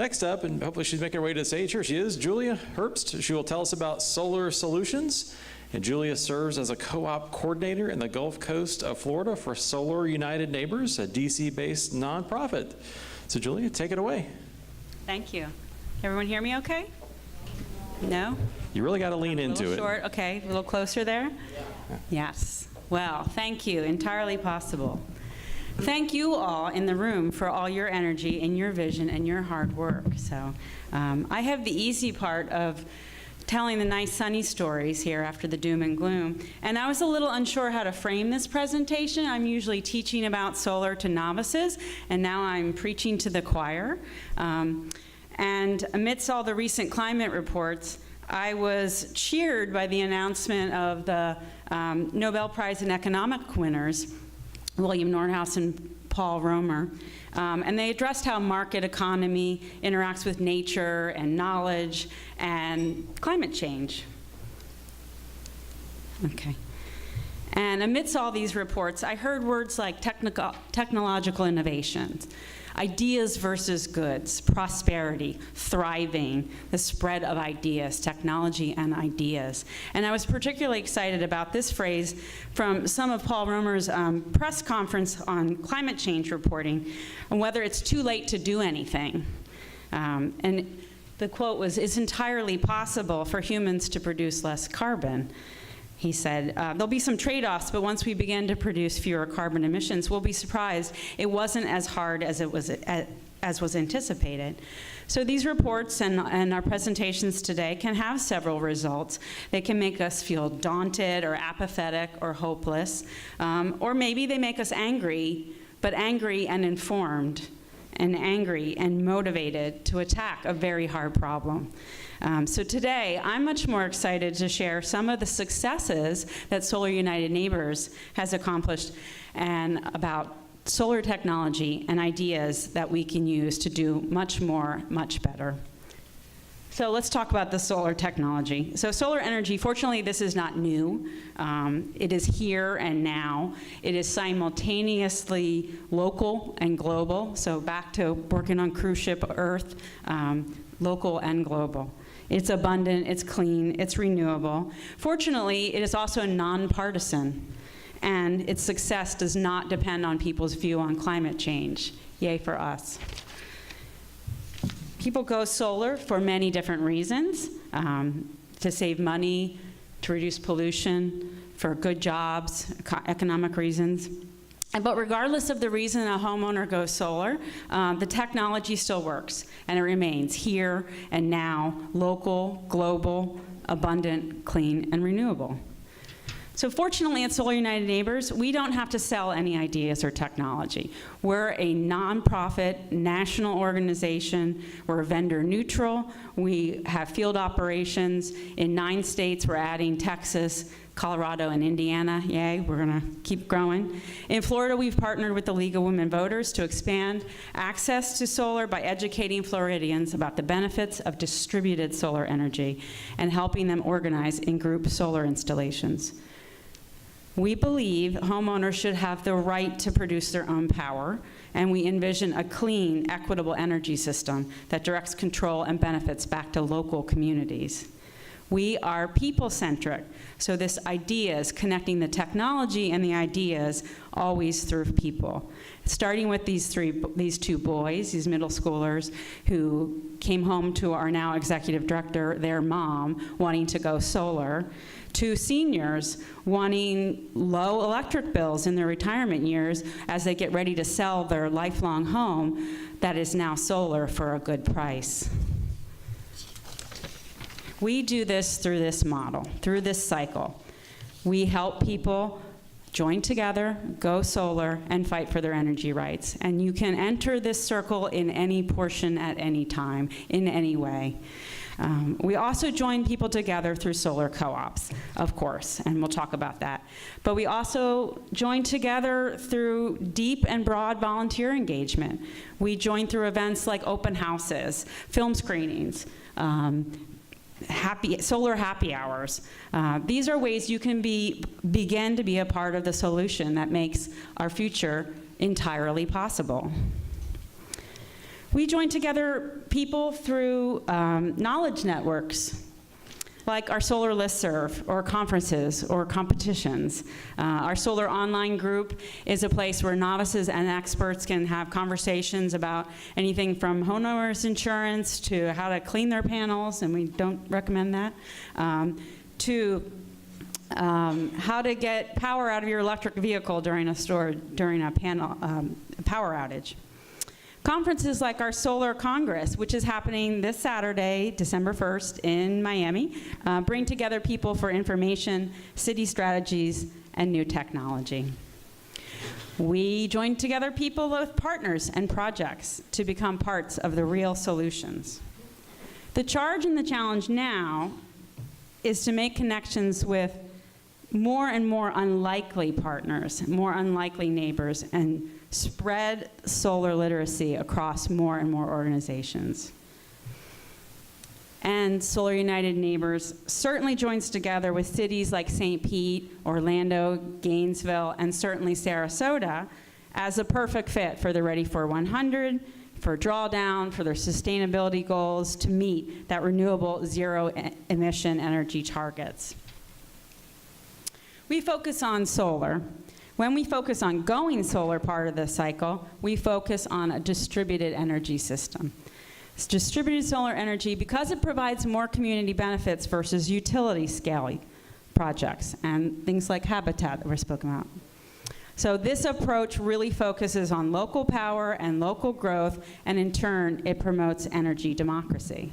Next up, and hopefully she's making her way to the stage, here she is, Julia Herbst. She will tell us about solar solutions. And Julia serves as a co-op coordinator in the Gulf Coast of Florida for Solar United Neighbors, a DC-based nonprofit. So Julia, take it away. Thank you. Everyone hear me okay? No? You really got to lean into it. A little short, okay, a little closer there? Yeah. Yes. Well, thank you, entirely possible. Thank you all in the room for all your energy and your vision and your hard work. So I have the easy part of telling the nice sunny stories here after the doom and gloom. And I was a little unsure how to frame this presentation. I'm usually teaching about solar to novices, and now I'm preaching to the choir. And amidst all the recent climate reports, I was cheered by the announcement of the Nobel Prize in Economic winners, William Nordhaus and Paul Romer, and they addressed how market economy interacts with nature and knowledge and climate change. Okay. And amidst all these reports, I heard words like technological innovations, ideas versus goods, prosperity, thriving, the spread of ideas, technology and ideas. And I was particularly excited about this phrase from some of Paul Romer's press conference on climate change reporting, on whether it's too late to do anything. And the quote was, "It's entirely possible for humans to produce less carbon." He said, there'll be some trade-offs, but once we begin to produce fewer carbon emissions, we'll be surprised it wasn't as hard as was anticipated. So these reports and our presentations today can have several results. They can make us feel daunted or apathetic or hopeless, or maybe they make us angry, but angry and informed, and angry and motivated to attack a very hard problem. So today, I'm much more excited to share some of the successes that Solar United Neighbors has accomplished and about solar technology and ideas that we can use to do much more, much better. So let's talk about the solar technology. So solar energy, fortunately, this is not new. It is here and now. It is simultaneously local and global. So back to working on cruise ship Earth, local and global. It's abundant, it's clean, it's renewable. Fortunately, it is also nonpartisan, and its success does not depend on people's view on climate change. Yay for us. People go solar for many different reasons, to save money, to reduce pollution, for good jobs, economic reasons. But regardless of the reason a homeowner goes solar, the technology still works, and it remains here and now, local, global, abundant, clean, and renewable. So fortunately at Solar United Neighbors, we don't have to sell any ideas or technology. We're a nonprofit national organization. We're vendor neutral. We have field operations in 9 states. We're adding Texas, Colorado, and Indiana. Yay, we're gonna keep growing. In Florida, we've partnered with the League of Women Voters to expand access to solar by educating Floridians about the benefits of distributed solar energy and helping them organize in group solar installations. We believe homeowners should have the right to produce their own power, and we envision a clean, equitable energy system that directs control and benefits back to local communities. We are people-centric, so this idea is connecting the technology and the ideas always through people. Starting with these 2 boys, these middle schoolers, who came home to our now executive director, their mom, wanting to go solar, to seniors wanting low electric bills in their retirement years as they get ready to sell their lifelong home that is now solar for a good price. We do this through this model, through this cycle. We help people join together, go solar, and fight for their energy rights. And you can enter this circle in any portion at any time, in any way. We also join people together through solar co-ops, of course, and we'll talk about that. But we also join together through deep and broad volunteer engagement. We join through events like open houses, film screenings, solar happy hours. These are ways you can begin to be a part of the solution that makes our future entirely possible. We join together people through knowledge networks, like our solar listserv, or conferences, or competitions. Our solar online group is a place where novices and experts can have conversations about anything from homeowners insurance to how to clean their panels, and we don't recommend that, to how to get power out of your electric vehicle during a power outage. Conferences like our Solar Congress, which is happening this Saturday, December 1st, in Miami, bring together people for information, city strategies, and new technology. We join together people with partners and projects to become parts of the real solutions. The charge and the challenge now is to make connections with more and more unlikely partners, more unlikely neighbors, and spread solar literacy across more and more organizations. And Solar United Neighbors certainly joins together with cities like St. Pete, Orlando, Gainesville, and certainly Sarasota as a perfect fit for the Ready for 100, for drawdown, for their sustainability goals to meet that renewable zero emission energy targets. We focus on solar. When we focus on going solar part of the cycle, we focus on a distributed energy system. It's distributed solar energy because it provides more community benefits versus utility scale projects and things like habitat that we're spoken about. So this approach really focuses on local power and local growth, and in turn, it promotes energy democracy.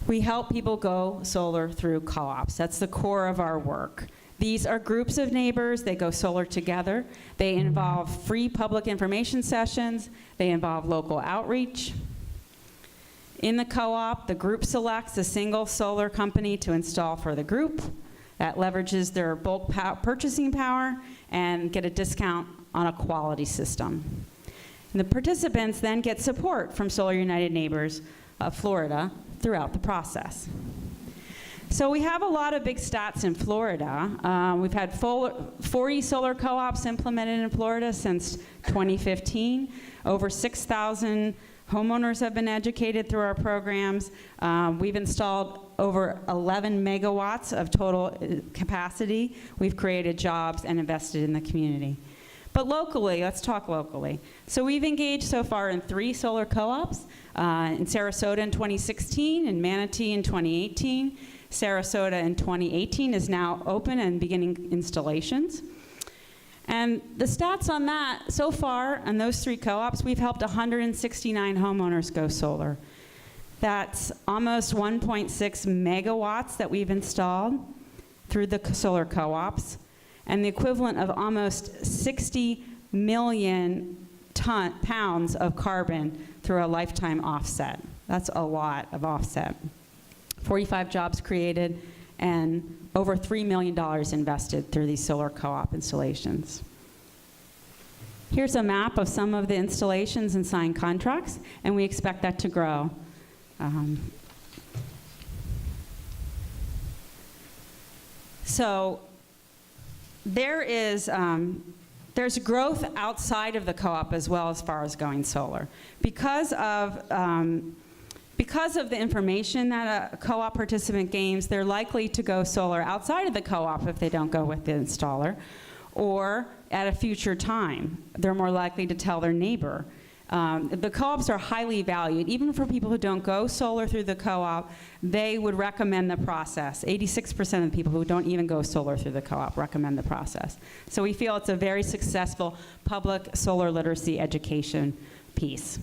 We help people go solar through co-ops. That's the core of our work. These are groups of neighbors. They go solar together. They involve free public information sessions. They involve local outreach. In the co-op, the group selects a single solar company to install for the group. That leverages their bulk purchasing power and get a discount on a quality system. And the participants then get support from Solar United Neighbors of Florida throughout the process. So we have a lot of big stats in Florida. We've had 40 solar co-ops implemented in Florida since 2015. Over 6,000 homeowners have been educated through our programs. We've installed over 11 megawatts of total capacity. We've created jobs and invested in the community. But locally, let's talk locally. So we've engaged so far in 3 solar co-ops, in Sarasota in 2016, in Manatee in 2018. Sarasota in 2018 is now open and beginning installations. And the stats on that, so far, on those 3 co-ops, we've helped 169 homeowners go solar. That's almost 1.6 megawatts that we've installed through the solar co-ops, and the equivalent of almost 60 million pounds of carbon through a lifetime offset. That's a lot of offset. 45 jobs created, and over $3 million invested through these solar co-op installations. Here's a map of some of the installations and signed contracts, and we expect that to grow. So there is there's growth outside of the co-op as well as far as going solar. Because of the information that a co-op participant gains, they're likely to go solar outside of the co-op if they don't go with the installer, or at a future time. They're more likely to tell their neighbor. The co-ops are highly valued. Even for people who don't go solar through the co-op, they would recommend the process. 86% of the people who don't even go solar through the co-op recommend the process. So we feel it's a very successful public solar literacy education piece.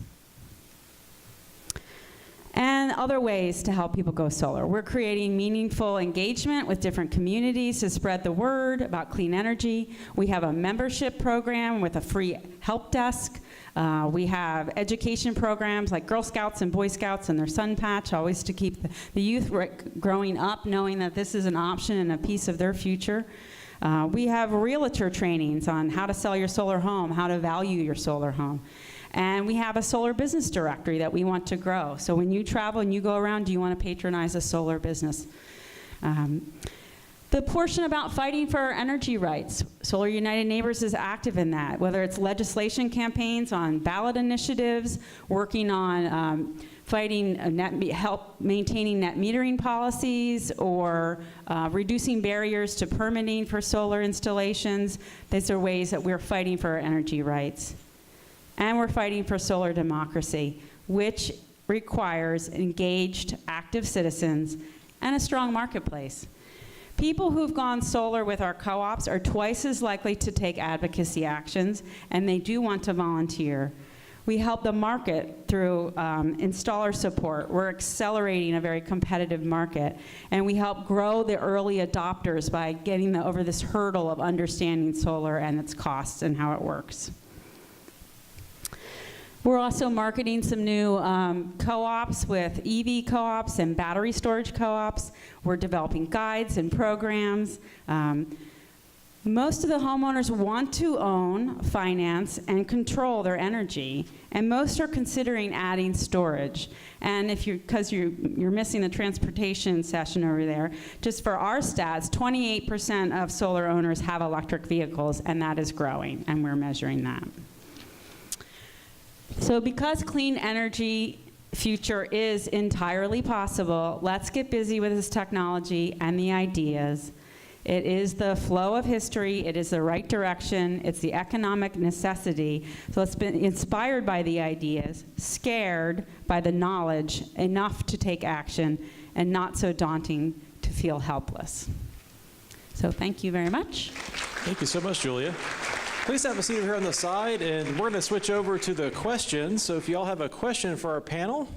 And other ways to help people go solar. We're creating meaningful engagement with different communities to spread the word about clean energy. We have a membership program with a free help desk. We have education programs like Girl Scouts and Boy Scouts and their Sun Patch, always to keep the youth growing up knowing that this is an option and a piece of their future. We have realtor trainings on how to sell your solar home, how to value your solar home. And we have a solar business directory that we want to grow. So when you travel and you go around, do you want to patronize a solar business? The portion about fighting for our energy rights, Solar United Neighbors is active in that, whether it's legislation campaigns on ballot initiatives, working on fighting, help maintaining net metering policies, or reducing barriers to permitting for solar installations. These are ways that we're fighting for our energy rights. And we're fighting for solar democracy, which requires engaged, active citizens and a strong marketplace. People who've gone solar with our co-ops are twice as likely to take advocacy actions, and they do want to volunteer. We help the market through installer support. We're accelerating a very competitive market, and we help grow the early adopters by getting them over this hurdle of understanding solar and its costs and how it works. We're also marketing some new co-ops with EV co-ops and battery storage co-ops. We're developing guides and programs. Most of the homeowners want to own, finance, and control their energy, and most are considering adding storage. And if because you're missing the transportation session over there, just for our stats, 28% of solar owners have electric vehicles, and that is growing, and we're measuring that. So because clean energy future is entirely possible, let's get busy with this technology and the ideas. It is the flow of history, it is the right direction, it's the economic necessity. So let's be inspired by the ideas, scared by the knowledge, enough to take action, and not so daunting to feel helpless. So thank you very much. Thank you so much, Julia. Please have a seat over here on the side, and we're going to switch over to the questions. So if you all have a question for our panel,